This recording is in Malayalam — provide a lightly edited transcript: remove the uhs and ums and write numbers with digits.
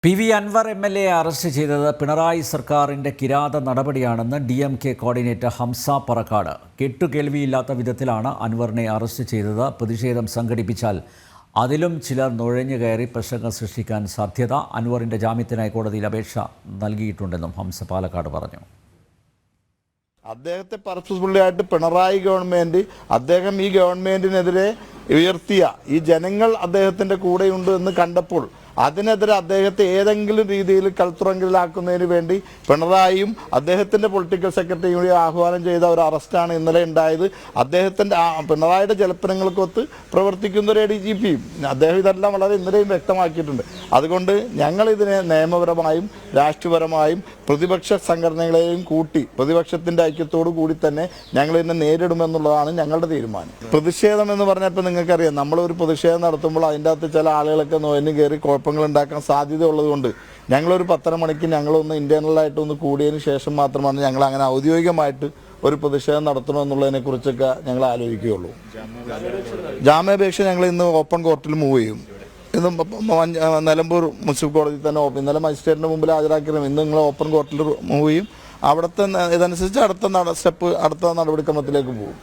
P V Anvar MLA arrest ചെയ്തത് പിണറായി സർക്കാരിൻ്റെ കിരാത നടപടിയാണെന്ന് DMK കോർഡിനേറ്റർ ഹംസ പറക്കാട്. കേട്ടുകേൾവിയില്ലാത്ത വിധത്തിലാണ് അൻവറിനെ അറസ്റ്റ് ചെയ്തത്. പ്രതിഷേധം സംഘടിപ്പിച്ചാൽ അതിലും ചിലർ നുഴഞ്ഞു കയറി പ്രശ്നങ്ങൾ സൃഷ്ടിക്കാൻ സാധ്യത. അൻവറിൻ്റെ ജാമ്യത്തിനായി കോടതിയിൽ അപേക്ഷ നൽകിയിട്ടുണ്ടെന്നും ഹംസ പാലക്കാട് പറഞ്ഞു. അദ്ദേഹത്തെ പർപ്പസ്ഫുള്ളിയായിട്ട് പിണറായി ഗവൺമെൻറ് അദ്ദേഹം ഈ ഗവൺമെൻറ്റിനെതിരെ ഉയർത്തിയ ഈ ജനങ്ങൾ അദ്ദേഹത്തിൻ്റെ കൂടെയുണ്ട് എന്ന് കണ്ടപ്പോൾ അതിനെതിരെ അദ്ദേഹത്തെ ഏതെങ്കിലും രീതിയിൽ കൽത്തുറങ്കിലാക്കുന്നതിന് വേണ്ടി പിണറായിയും അദ്ദേഹത്തിൻ്റെ പൊളിറ്റിക്കൽ സെക്രട്ടറിയും കൂടി ആഹ്വാനം ചെയ്ത ഒരു അറസ്റ്റാണ് ഇന്നലെ ഉണ്ടായത്. അദ്ദേഹത്തിൻ്റെ പിണറായിയുടെ ജൽപ്പനങ്ങൾക്കൊത്ത് പ്രവർത്തിക്കുന്ന ഒരു ADGPയും അദ്ദേഹം ഇതെല്ലാം വളരെ ഇന്നലെയും വ്യക്തമാക്കിയിട്ടുണ്ട്. അതുകൊണ്ട് ഞങ്ങളിതിനെ നിയമപരമായും രാഷ്ട്രീയപരമായും പ്രതിപക്ഷ സംഘടനകളെയും കൂട്ടി പ്രതിപക്ഷത്തിൻ്റെ ഐക്യത്തോടു കൂടി തന്നെ ഞങ്ങളിതിനെ നേരിടുമെന്നുള്ളതാണ് ഞങ്ങളുടെ തീരുമാനം. പ്രതിഷേധം എന്ന് പറഞ്ഞപ്പോൾ നിങ്ങൾക്കറിയാം, നമ്മളൊരു പ്രതിഷേധം നടത്തുമ്പോൾ അതിൻ്റെ അകത്ത് ചില ആളുകളൊക്കെ നോയന് കയറി ഉണ്ടാക്കാൻ സാധ്യതയുള്ളതുകൊണ്ട് ഞങ്ങളൊരു 10:30 മണിക്ക് ഞങ്ങളൊന്ന് ഇൻറ്റേർണലായിട്ടൊന്ന് കൂടിയതിന് ശേഷം മാത്രമാണ് ഞങ്ങൾ അങ്ങനെ ഔദ്യോഗികമായിട്ട് ഒരു പ്രതിഷേധം നടത്തണമെന്നുള്ളതിനെ കുറിച്ചൊക്കെ ഞങ്ങൾ ആലോചിക്കുകയുള്ളൂ. ജാമ്യാപേക്ഷ ഞങ്ങൾ ഇന്ന് ഓപ്പൺ കോർട്ടിൽ മൂവ് ചെയ്യും. ഇന്ന് നിലമ്പൂർ മുനിസിപ്പൽ കോടതി തന്നെ ഇന്നലെ മജിസ്ട്രേറ്റിൻ്റെ മുമ്പിൽ ഹാജരാക്കിയിരുന്നു. ഇന്ന് നിങ്ങൾ ഓപ്പൺ കോർട്ടിൽ മൂവ് ചെയ്യും. അവിടുത്തെ ഇതനുസരിച്ച് അടുത്ത നടപടിക്രമത്തിലേക്ക് പോകും.